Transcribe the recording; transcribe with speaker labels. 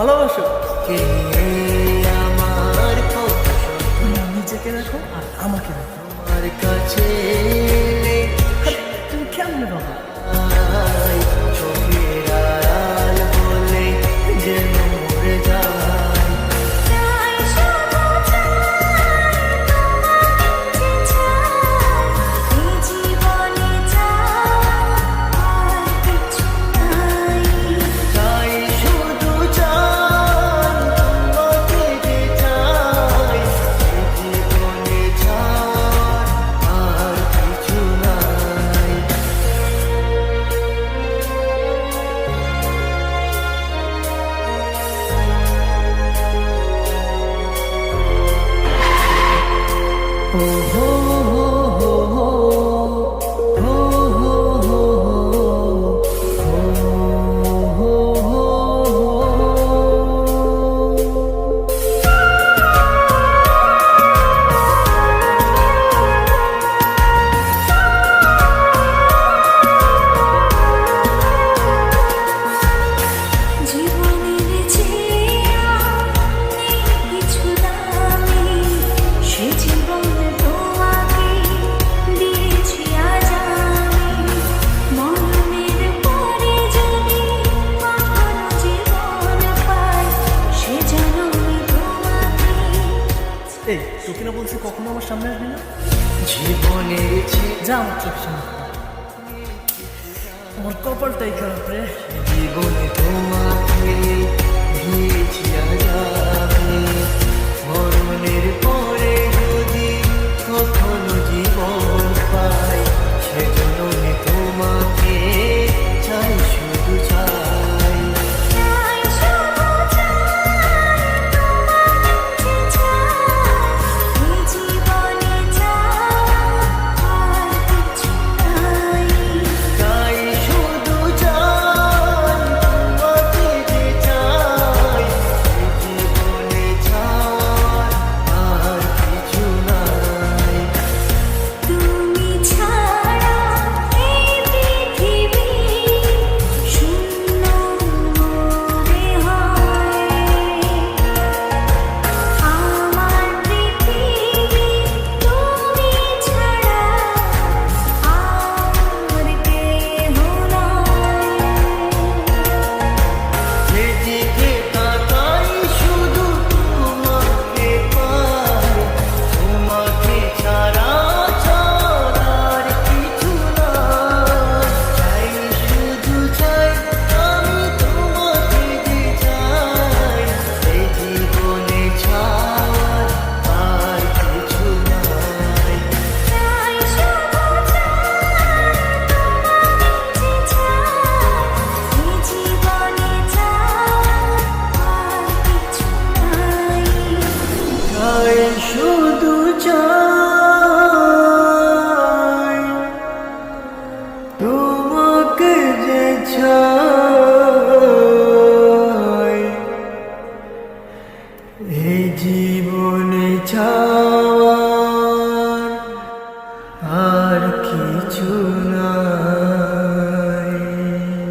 Speaker 1: ভালোবাসো।
Speaker 2: কে আমার কথা
Speaker 1: তুমি নিজেকে রাখো আর আমাকে রাখো।
Speaker 2: আমার কাছে
Speaker 1: তুমি কেমন বাবা?
Speaker 2: চোখের আড়াল বলে যেন মরে যায়। চাই শুধু চাই তোমাকে যে চাই, এই জীবনে চাই আর কিছু নাই। ও হো হো হো হো হো হো হো হো
Speaker 1: এই তোকে না বলছি কখনো আমার সামনে আসবি না।
Speaker 2: জীবনের
Speaker 1: যা আমার চোখ সামনে থেকে। আমার কপালটাই খারাপ রে।
Speaker 2: জীবনে তোমাকে দিয়েছি আজ আমি, মরণের পর